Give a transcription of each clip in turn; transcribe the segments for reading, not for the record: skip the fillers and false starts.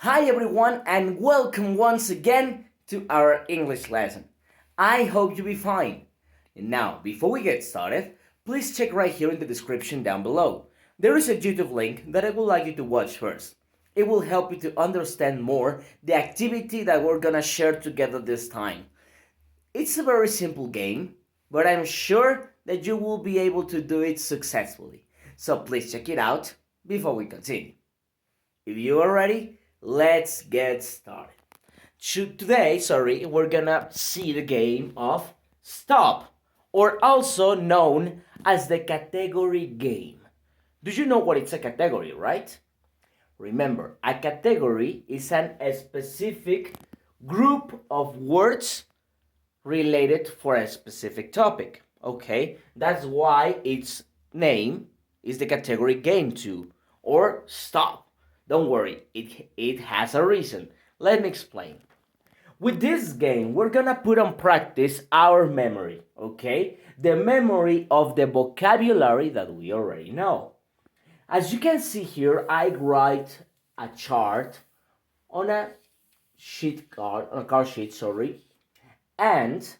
Hi everyone and welcome once again to our English lesson. I hope you'll be fine. Now, before we get started, please check right here in the description down below. There is a YouTube link that I would like you to watch first. It will help you to understand more the activity that we're gonna share together this time. It's a very simple game, but I'm sure that you will be able to do it successfully. So please check it out before we continue. If you are ready, let's get started. Today, we're gonna see the game of Stop, or also known as the category game. Do you know what it's a category, right? Remember, a category is a specific group of words related for a specific topic. Okay, that's why its name is the category game too, or Stop. Don't worry, it has a reason. Let me explain. With this game, we're gonna put on practice our memory, okay? The memory of the vocabulary that we already know. As you can see here, I write a chart on a card sheet, and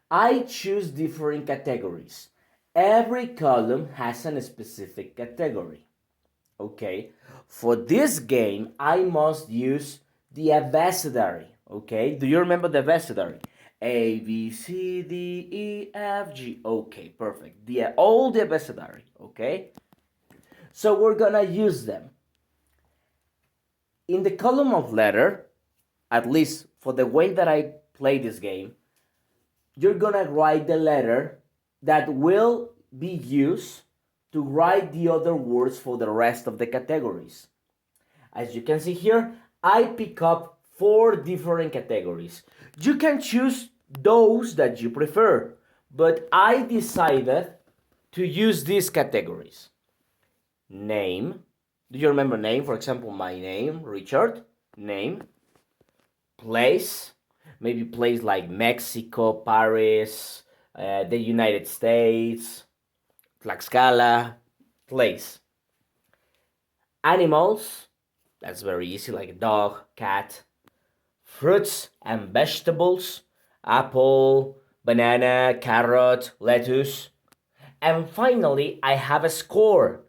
I choose different categories. Every column has a specific category. Okay, for this game I must use the abecedary. Okay, do you remember the abecedary? A, B, C, D, E, F, G. Okay, perfect. All the abecedary. Okay, so we're gonna use them in the column of letter. At least for the way that I play this game, you're gonna write the letter that will be used to write the other words for the rest of the categories. As you can see here, I pick up 4 different categories. You can choose those that you prefer, but I decided to use these categories. Name. Do you remember name? For example, my name, Richard. Name. Place. Maybe place like Mexico, Paris, the United States, Tlaxcala, place. Animals, that's very easy, like dog, cat. Fruits and vegetables, apple, banana, carrot, lettuce. And finally, I have a score.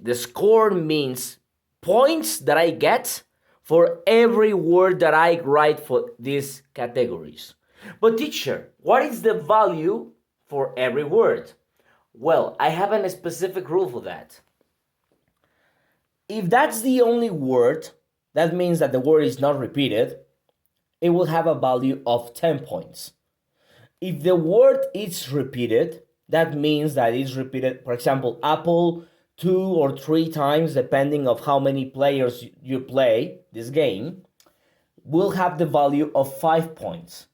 The score means points that I get for every word that I write for these categories. But teacher, what is the value for every word? Well, I have a specific rule for that. If that's the only word, that means that the word is not repeated, it will have a value of 10 points. If the word is repeated, that means that it's repeated, for example, apple 2 or 3 times, depending of how many players you play this game, will have the value of 5 points.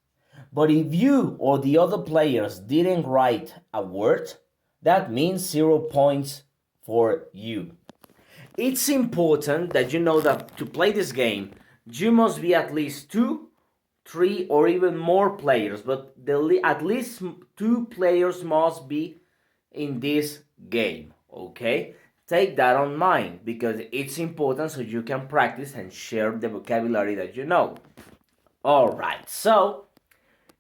But if you or the other players didn't write a word, that means 0 points for you. It's important that you know that to play this game, you must be at least 2, 3, or even more players, but at least 2 players must be in this game, okay? Take that on mind because it's important so you can practice and share the vocabulary that you know. Alright, so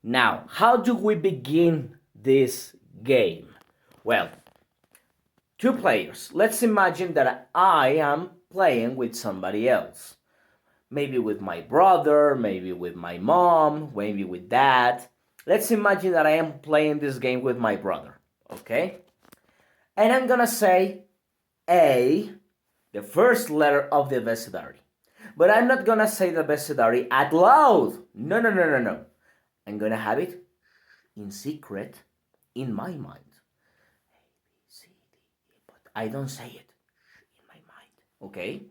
now, how do we begin this game? Well, 2 players. Let's imagine that I am playing with somebody else. Maybe with my brother, maybe with my mom, maybe with dad. Let's imagine that I am playing this game with my brother, okay? And I'm gonna say A, the first letter of the abecedary. But I'm not gonna say the abecedary out loud. No. I'm gonna have it in secret in my mind. A, B, C, D, E, but I don't say it in my mind, okay?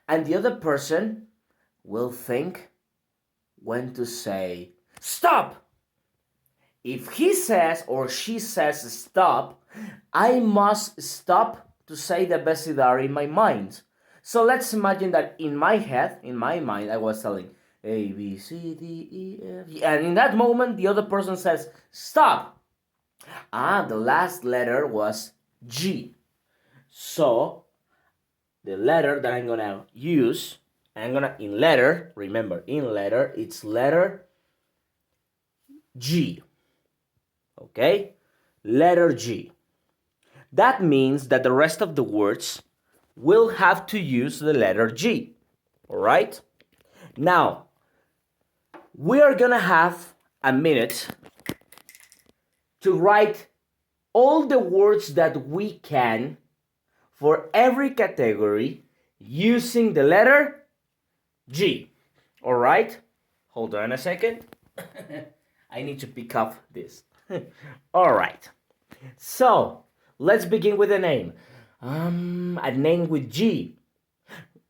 And the other person will think when to say stop. If he says or she says stop, I must stop to say the abecedary in my mind. So let's imagine that in my head, in my mind, I was telling A, B, C, D, E, F, G. And in that moment, the other person says stop. The last letter was G. So the letter that I'm gonna use, in letter, remember, in letter, it's letter G. Okay? Letter G. That means that the rest of the words will have to use the letter G. Alright? Now, we are gonna have a minute to write all the words that we can for every category using the letter G. Alright? Hold on a second. I need to pick up this. Alright. So, let's begin with a name. A name with G.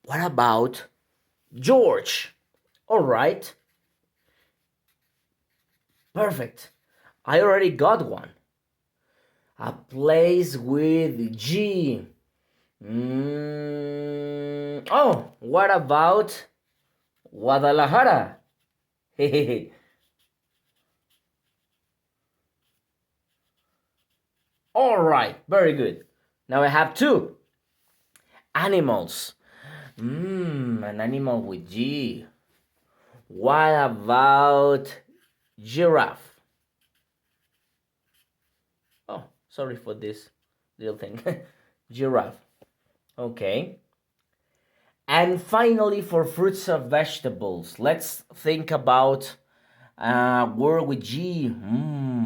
What about George? Alright. Perfect. I already got one. A place with G. Oh, what about Guadalajara? All right, very good. Now I have two. Animals. An animal with G. What about giraffe? Oh, sorry for this little thing. Giraffe. Okay. And finally, for fruits or vegetables, let's think about word with G.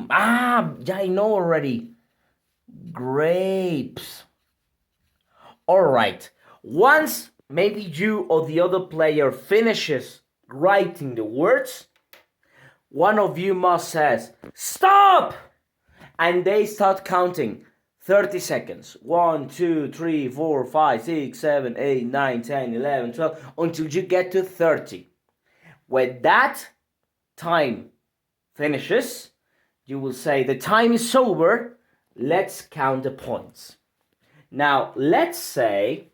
Yeah, I know already. Grapes. All right. Once maybe you or the other player finishes writing the words, one of you must says, "Stop!" And they start counting 30 seconds. 1, 2, 3, 4, 5, 6, 7, 8, 9, 10, 11, 12, until you get to 30. When that time finishes, you will say, "The time is over. Let's count the points." Now, let's say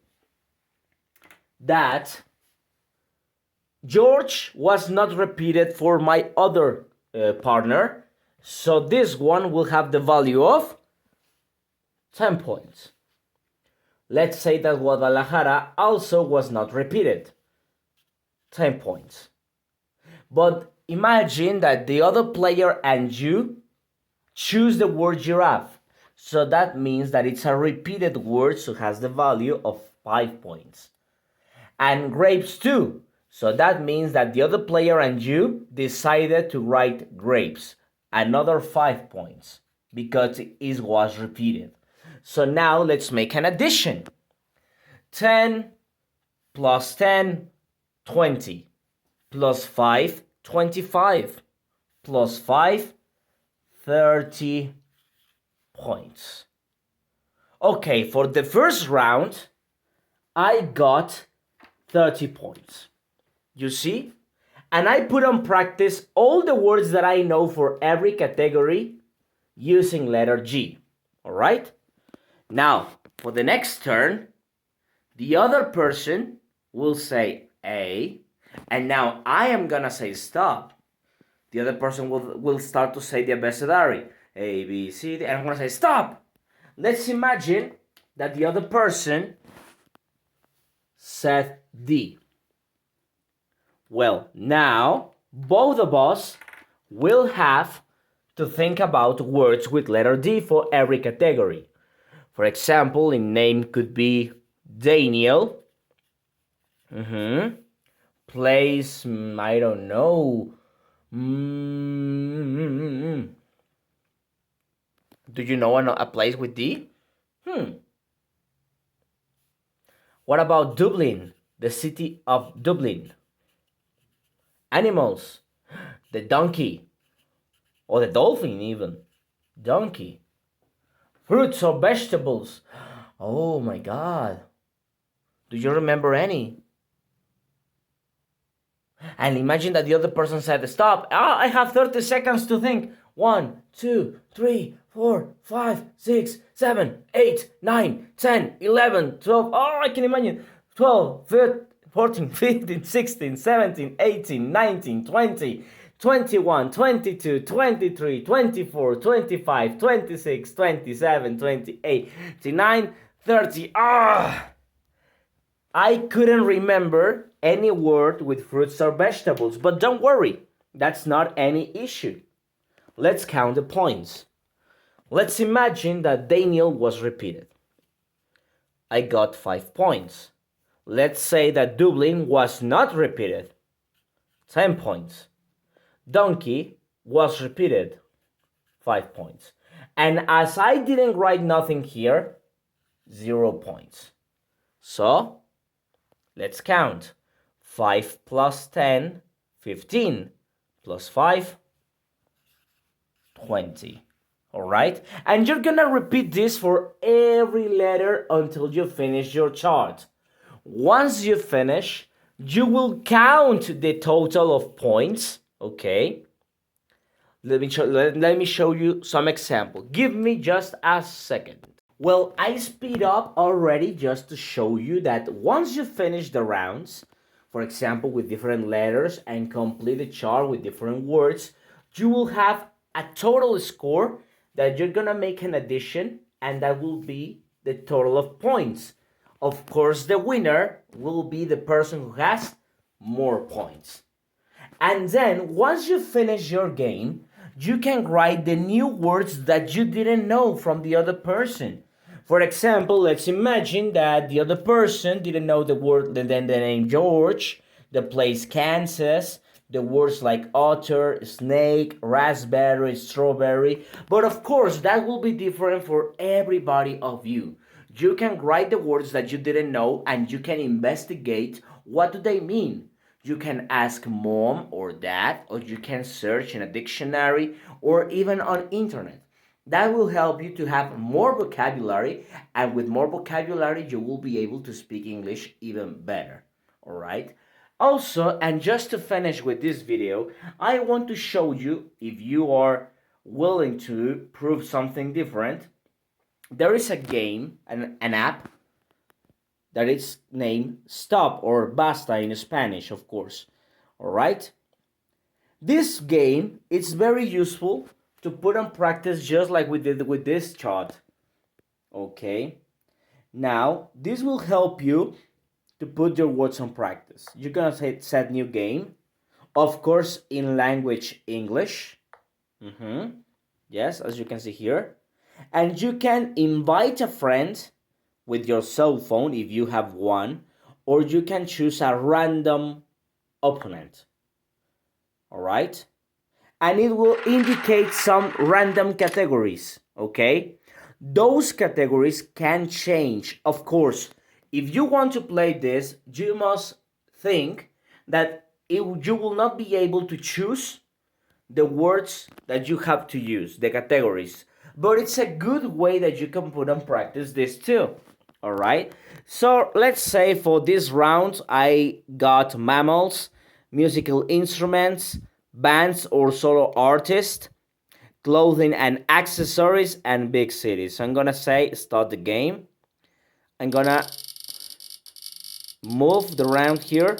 that George was not repeated for my other partner, so this one will have the value of 10 points. Let's say that Guadalajara also was not repeated, 10 points. But imagine that the other player and you choose the word giraffe. So that means that it's a repeated word, so it has the value of 5 points. And grapes too. So that means that the other player and you decided to write grapes. Another 5 points because it was repeated. So now let's make an addition. 10 plus 10, 20. Plus 5, 25. Plus 5, 30 points. Okay, for the first round, I got 30 points. You see? And I put on practice all the words that I know for every category using letter G. Alright? Now, for the next turn, the other person will say A, and now I am gonna say stop. The other person will start to say the abecedary. A, B, C, D, and I'm gonna say stop. Let's imagine that the other person said D. Well, now both of us will have to think about words with letter D for every category. For example, in name could be Daniel. Place, I don't know. Do you know a place with D? What about Dublin? The city of Dublin. Animals. The donkey. Or the dolphin even. Donkey. Fruits or vegetables. Oh my God. Do you remember any? And imagine that the other person said, stop. I have 30 seconds to think. 1, 2, 3, 4, 5, 6, 7, 8, 9, 10, 11, 12. Oh, I can imagine. 12, 13, 14, 15, 16, 17, 18, 19, 20, 21, 22, 23, 24, 25, 26, 27, 28, 29, 30. I couldn't remember any word with fruits or vegetables, but don't worry, that's not any issue. Let's count the points. Let's imagine that Daniel was repeated. I got 5 points. Let's say that Dublin was not repeated. 10 points. Donkey was repeated. 5 points. And as I didn't write nothing here, 0 points. So, let's count. 5 plus 10, 15. Plus 5, 20. Alright? And you're gonna repeat this for every letter until you finish your chart. Once you finish, you will count the total of points. Okay? Let me show you some example. Give me just a second. Well, I speed up already just to show you that once you finish the rounds, for example, with different letters and complete the chart with different words, you will have a total score that you're gonna make an addition, and that will be the total of points. Of course, the winner will be the person who has more points. And then, once you finish your game, you can write the new words that you didn't know from the other person. For example, let's imagine that the other person didn't know the word, the name George, the place Kansas, the words like otter, snake, raspberry, strawberry. But of course, that will be different for everybody of you. You can write the words that you didn't know and you can investigate what do they mean. You can ask mom or dad, or you can search in a dictionary or even on internet. That will help you to have more vocabulary, and with more vocabulary you will be able to speak English even better. All right? Also, and just to finish with this video, I want to show you, if you are willing to prove something different, there is a game, an app, that is named Stop or Basta in Spanish, of course. All right? This game is very useful to put on practice just like we did with this chart. Okay? Now, this will help you to put your words on practice. You're gonna set new game. Of course, in language English. Yes, as you can see here. And you can invite a friend with your cell phone if you have one, or you can choose a random opponent. All right? And it will indicate some random categories, okay? Those categories can change. Of course, if you want to play this, you must think that you will not be able to choose the words that you have to use, the categories. But it's a good way that you can put on practice this too. All right? So let's say for this round, I got mammals, musical instruments, bands or solo artists, clothing and accessories, and big cities. So I'm gonna say start the game. I'm gonna move the round here,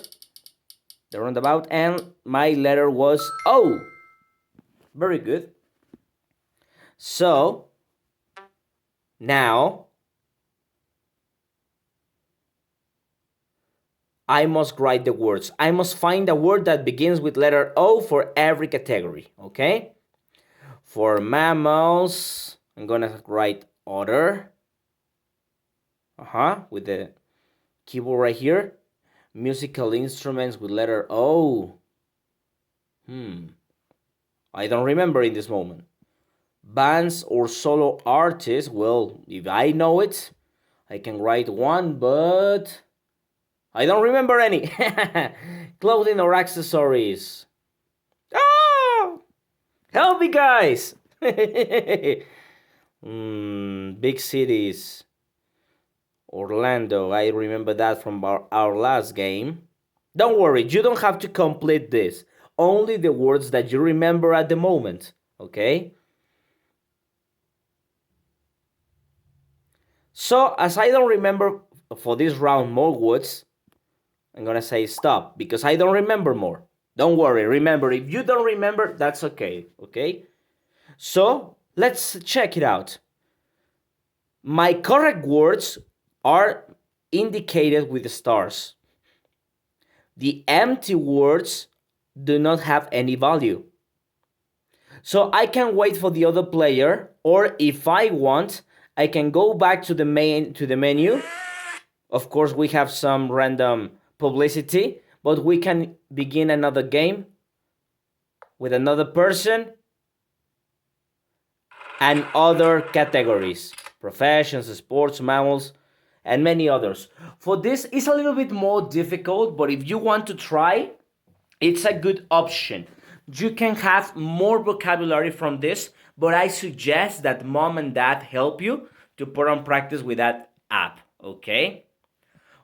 the roundabout, and my letter was O. Very good. So now I must write the words. I must find a word that begins with letter O for every category, okay? For mammals, I'm gonna write otter. With the keyboard right here. Musical instruments with letter O. I don't remember in this moment. Bands or solo artists, well, if I know it, I can write one, but I don't remember any. Clothing or accessories. Oh! Help me, guys! Big cities. Orlando, I remember that from our last game. Don't worry, you don't have to complete this. Only the words that you remember at the moment, okay? So, as I don't remember for this round more words, I'm gonna say stop, because I don't remember more. Don't worry, remember, if you don't remember, that's okay, okay? So, let's check it out. My correct words are indicated with the stars. The empty words do not have any value. So I can wait for the other player, or if I want, I can go back to the menu. Of course, we have some random publicity, but we can begin another game with another person and other categories, professions, sports, mammals, and many others. For this, it's a little bit more difficult, but if you want to try, it's a good option. You can have more vocabulary from this, but I suggest that mom and dad help you to put on practice with that app, okay?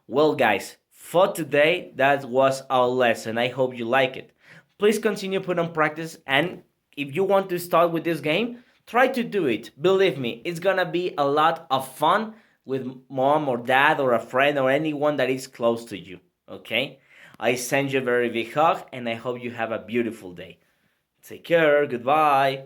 Well, guys, for today, that was our lesson. I hope you like it. Please continue put on practice, and if you want to start with this game, try to do it. Believe me, it's gonna be a lot of fun with mom or dad or a friend or anyone that is close to you, okay? I send you a very big hug, and I hope you have a beautiful day. Take care. Goodbye.